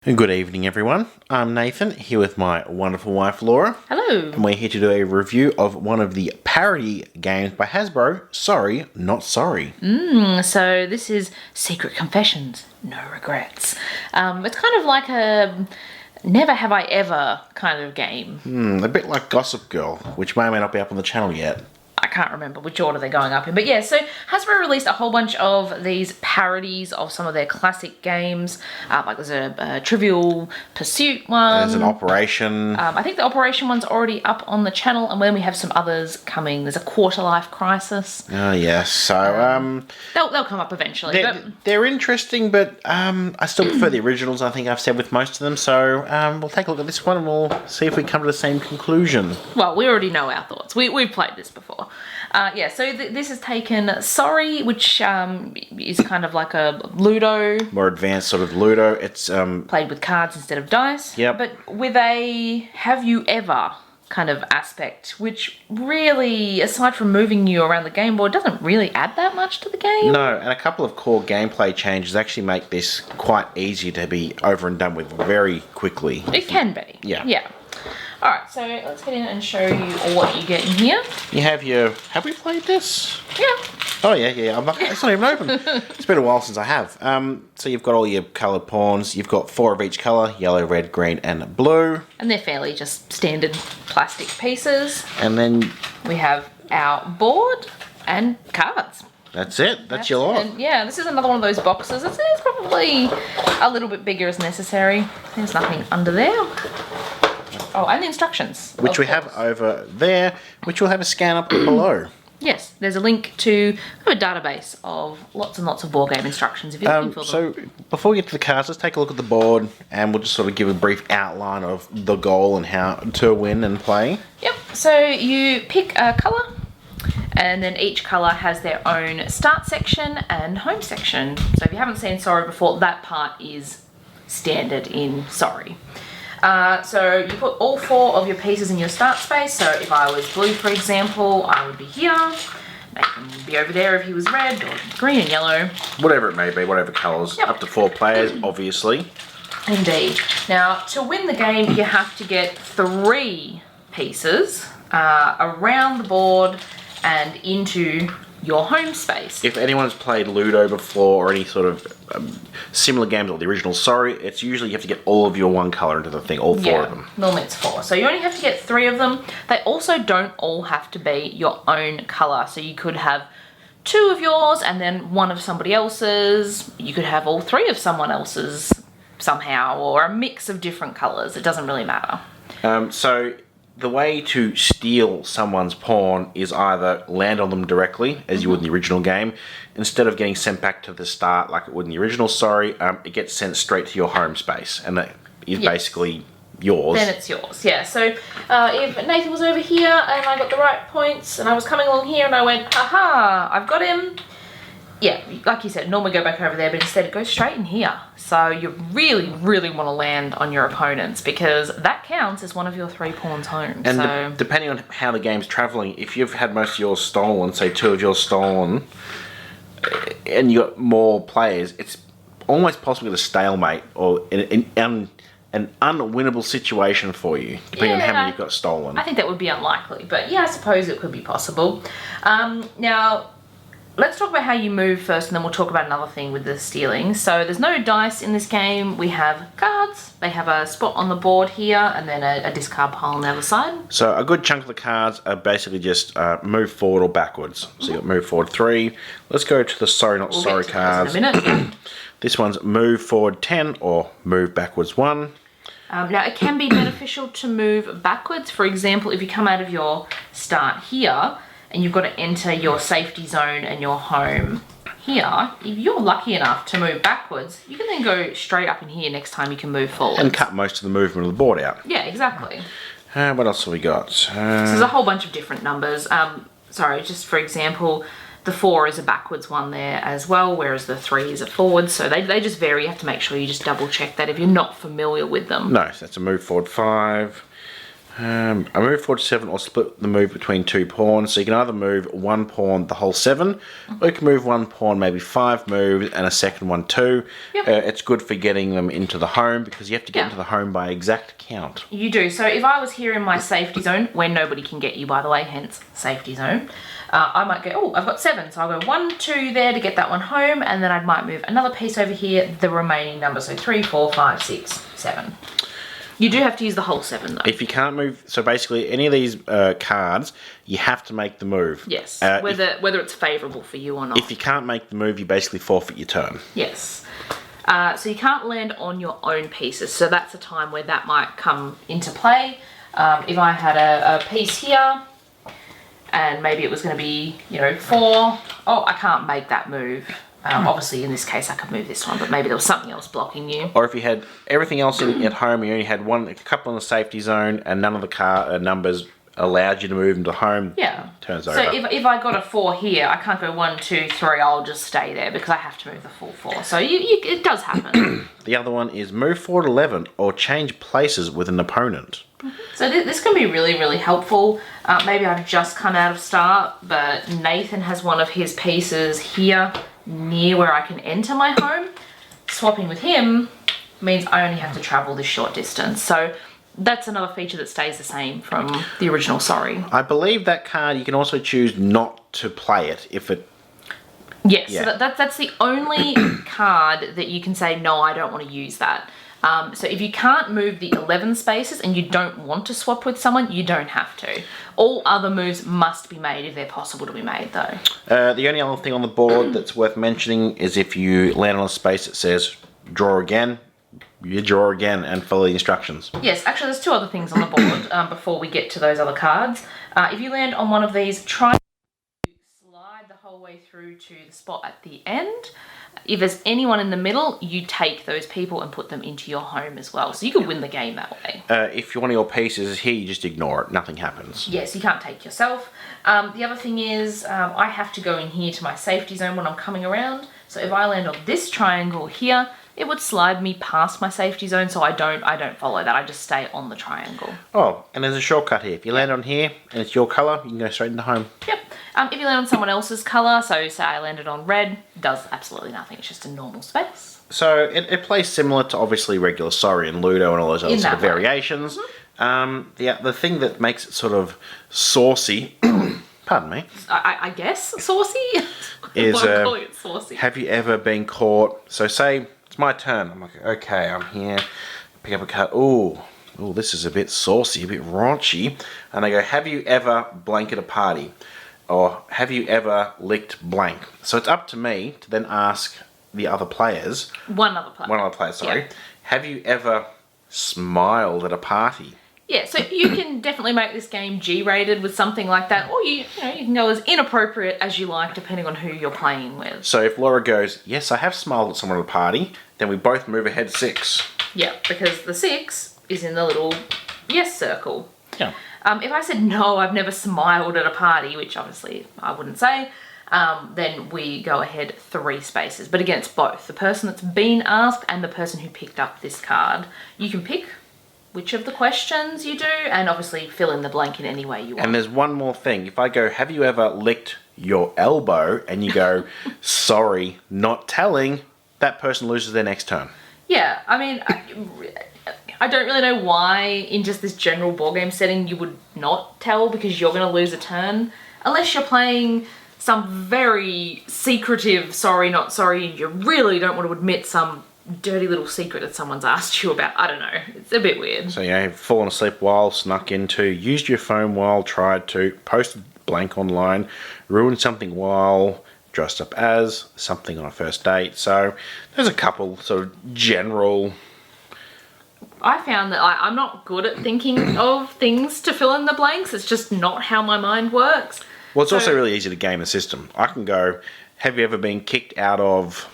Good evening, everyone. I'm Nathan, here with my wonderful wife, Laura. Hello. And we're here to do a review of one of the parody games by Hasbro, Sorry, Not Sorry. So this is Secret Confessions, No Regrets. It's kind of like a never have I ever kind of game. A bit like Gossip Girl, which may or may not be up on the channel yet. I can't remember which order they're going up in. But yeah, so Hasbro released a whole bunch of these parodies of some of their classic games. Like there's a Trivial Pursuit one. There's an Operation. I think the Operation one's already up on the channel, and then we have some others coming. There's a Quarter Life Crisis. Oh, yes. So, They'll come up eventually. they're interesting, but I still prefer the originals, I think I've said with most of them. So, we'll take a look at this one and we'll see if we come to the same conclusion. Well, we already know our thoughts. We've played this before. So this has taken Sorry, which is kind of like a Ludo. More advanced sort of Ludo. It's Played with cards instead of dice. Yep. But with a have you ever kind of aspect, which really, aside from moving you around the game board, doesn't really add that much to the game. No, and a couple of core gameplay changes actually make this quite easy to be over and done with very quickly. It can be. Yeah. Yeah. Alright, so let's get in and show you what you get in here. You have your... Have we played this? Yeah. Oh, yeah. It's not even open. It's been a while since I have. So you've got all your coloured pawns. You've got 4 of each colour, yellow, red, green and blue. And they're fairly just standard plastic pieces. And then... We have our board and cards. That's it. That's your lot. And yeah, this is another one of those boxes. It's probably a little bit bigger as necessary. There's nothing under there. Oh, and the instructions. Which we have over there, which will have a scan up below. Yes, there's a link to a database of lots and lots of board game instructions if you're looking for them. So, before we get to the cards, let's take a look at the board and we'll just sort of give a brief outline of the goal and how to win and play. Yep, so you pick a colour and then each colour has their own start section and home section. So if you haven't seen Sorry before, that part is standard in Sorry. So you put all 4 of your pieces in your start space. So if I was blue, for example, I would be here. Nathan would be over there if he was red, or green and yellow. Whatever it may be, whatever colours. Yep. Up to 4 players, obviously. Indeed. Now, to win the game, you have to get 3 pieces around the board and into your home space. If anyone's played Ludo before or any sort of similar games or the original Sorry, it's usually you have to get all of your one colour into the thing, all 4 of them. Normally it's 4. So you only have to get 3 of them. They also don't all have to be your own colour. So you could have 2 of yours and then 1 of somebody else's. You could have all 3 of someone else's somehow, or a mix of different colours. It doesn't really matter. So the way to steal someone's pawn is either land on them directly, as you would in the original game. Instead of getting sent back to the start like it would in the original Sorry, it gets sent straight to your home space, and that is basically yours. Then it's yours, yeah. So if Nathan was over here and I got the right points and I was coming along here and I went, aha, I've got him. Yeah, like you said, normally go back over there, but instead it goes straight in here. So you really, really want to land on your opponents because that counts as one of your 3 pawns home. And so depending on how the game's travelling, if you've had most of yours stolen, say 2 of yours stolen, and you got more players, it's almost possible to stalemate or an unwinnable situation for you, depending on how many you've got stolen. I think that would be unlikely, but yeah, I suppose it could be possible. Now, let's talk about how you move first, and then we'll talk about another thing with the stealing. So there's no dice in this game. We have cards. They have a spot on the board here, and then a discard pile on the other side. So a good chunk of the cards are basically just move forward or backwards. So you've got move forward 3. Let's go to the Sorry Not Sorry cards. In a minute. This one's move forward 10 or move backwards 1. Now, it can be beneficial to move backwards. For example, if you come out of your start here, and you've got to enter your safety zone and your home here, if you're lucky enough to move backwards, you can then go straight up in here next time you can move forward. And cut most of the movement of the board out. Yeah, exactly. What else have we got? So there's a whole bunch of different numbers. Sorry, just for example, the 4 is a backwards one there as well, whereas the 3 is a forward. So they just vary. You have to make sure you just double check that if you're not familiar with them. No, that's a move forward 5. A move 4 to 7 or split the move between 2 pawns. So you can either move 1 pawn the whole 7, or you can move 1 pawn maybe 5 moves and a second one 2. Yep. It's good for getting them into the home because you have to get Yeah. into the home by exact count. You do. So if I was here in my safety zone, where nobody can get you, by the way, hence safety zone, I might go, oh, I've got 7. So I'll go 1, 2 there to get that one home, and then I might move another piece over here, the remaining number. So 3, 4, 5, 6, 7. You do have to use the whole 7 though. If you can't move, so basically any of these cards, you have to make the move. Yes, whether it's favourable for you or not. If you can't make the move, you basically forfeit your turn. Yes. So you can't land on your own pieces. So that's a time where that might come into play. If I had a piece here, and maybe it was going to be, 4. Oh, I can't make that move. Obviously, in this case, I could move this one, but maybe there was something else blocking you. Or if you had everything else at home, you only had a couple in the safety zone, and none of the numbers allowed you to move into home. Yeah. Turns so over. if I got a 4 here, I can't go 1, 2, 3. I'll just stay there because I have to move the full 4. So it does happen. The other one is move forward 11 or change places with an opponent. So this can be really, really helpful. Maybe I've just come out of start, but Nathan has one of his pieces here near where I can enter my home. Swapping with him means I only have to travel this short distance. So that's another feature that stays the same from the original Sorry. I believe that card you can also choose not to play it if it... Yes, Yeah. so that's the only card that you can say, no, I don't want to use that. So if you can't move the 11 spaces and you don't want to swap with someone, you don't have to. All other moves must be made if they're possible to be made, though. The only other thing on the board that's worth mentioning is if you land on a space that says draw again, you draw again and follow the instructions. Yes, actually there's 2 other things on the board before we get to those other cards. If you land on one of these, try to slide the whole way through to the spot at the end. If there's anyone in the middle, you take those people and put them into your home as well. So you could win the game that way. If one of your pieces is here, you just ignore it. Nothing happens. Yes, you can't take yourself. The other thing is I have to go in here to my safety zone when I'm coming around. So if I land on this triangle here, it would slide me past my safety zone, so I don't follow that. I just stay on the triangle. Oh, and there's a shortcut here. If you land on here and it's your colour, you can go straight into home. Yep. If you land on someone else's colour, so say I landed on red, it does absolutely nothing. It's just a normal space. So it plays similar to obviously regular Sorry and Ludo and all those other sort of variations. The thing that makes it sort of saucy, pardon me, I guess saucy is Why I'm calling it saucy. have you ever been caught? So say it's my turn. I'm like, okay, I'm here. Pick up a card. Ooh, this is a bit saucy, a bit raunchy. And they go, have you ever blanket a party? Or have you ever licked blank? So it's up to me to then ask the other players. One other player. Sorry. Yeah. Have you ever smiled at a party? Yeah, so you can definitely make this game G-rated with something like that, or you can go as inappropriate as you like, depending on who you're playing with. So if Laura goes, yes, I have smiled at someone at a party, then we both move ahead 6. Yeah, because the 6 is in the little yes circle. Yeah. If I said no, I've never smiled at a party, which obviously I wouldn't say, then we go ahead 3 spaces. But again, it's both the person that's been asked and the person who picked up this card. You can pick which of the questions you do, and obviously fill in the blank in any way you want. And there's one more thing. If I go, have you ever licked your elbow? And you go, sorry, not telling, that person loses their next turn. Yeah, I mean, I don't really know why in just this general board game setting you would not tell, because you're going to lose a turn. Unless you're playing some very secretive sorry, not sorry, and you really don't want to admit some dirty little secret that someone's asked you about. I don't know. It's a bit weird. So, you've fallen asleep while, snuck into, used your phone while, tried to, posted blank online, ruined something while, dressed up as, something on a first date. So, there's a couple sort of general... I found that I'm not good at thinking of things to fill in the blanks. It's just not how my mind works. Well, it's also really easy to game the system. I can go, have you ever been kicked out of,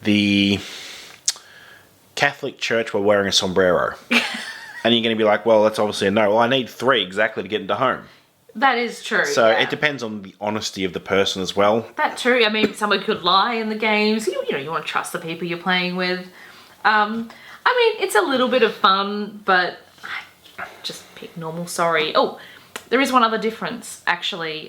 the Catholic church while wearing a sombrero? And you're going to be like, well, that's obviously a no. Well, I need 3 exactly to get into home. That is true. So yeah. it depends on the honesty of the person as well. That's true. I mean, someone could lie in the games. You want to trust the people you're playing with. I mean, it's a little bit of fun, but just pick normal sorry. Oh, there is one other difference, actually.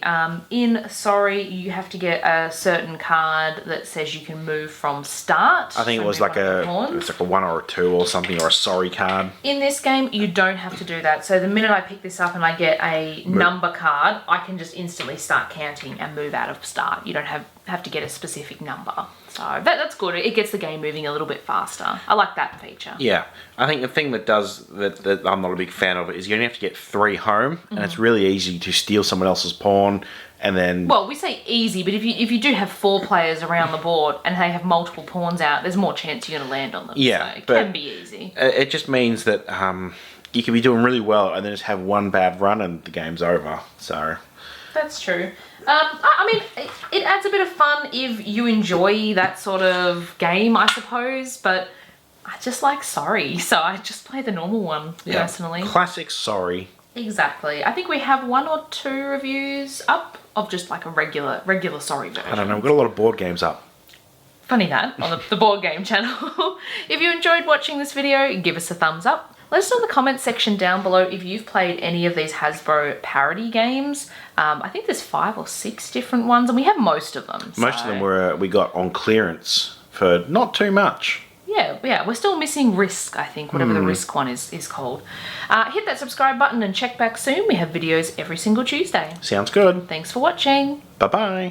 In sorry, you have to get a certain card that says you can move from start. I think it was like a 1 or a 2 or something, or a sorry card. In this game, you don't have to do that. So the minute I pick this up and I get a number card, I can just instantly start counting and move out of start. You don't have to get a specific number. So that's good. It gets the game moving a little bit faster. I like that feature. Yeah. I think the thing that I'm not a big fan of is you only have to get 3 home, and it's really easy to steal someone else's pawn, and then... Well, we say easy, but if you do have 4 players around the board and they have multiple pawns out, there's more chance you're going to land on them. Yeah, so it but can be easy. It just means that you can be doing really well and then just have one bad run and the game's over. So... That's true. I mean, it adds a bit of fun if you enjoy that sort of game, I suppose, but I just like sorry, so I just play the normal one, personally. Classic sorry. Exactly. I think we have 1 or 2 reviews up of just like a regular sorry version. I don't know, we've got a lot of board games up. Funny that, on the board game channel. If you enjoyed watching this video, give us a thumbs up. Let us know in the comment section down below if you've played any of these Hasbro parody games. I think there's 5 or 6 different ones, and we have most of them. Most of them we got on clearance for not too much. Yeah, we're still missing Risk, I think, whatever the Risk one is called. Hit that subscribe button and check back soon. We have videos every single Tuesday. Sounds good. Thanks for watching. Bye-bye.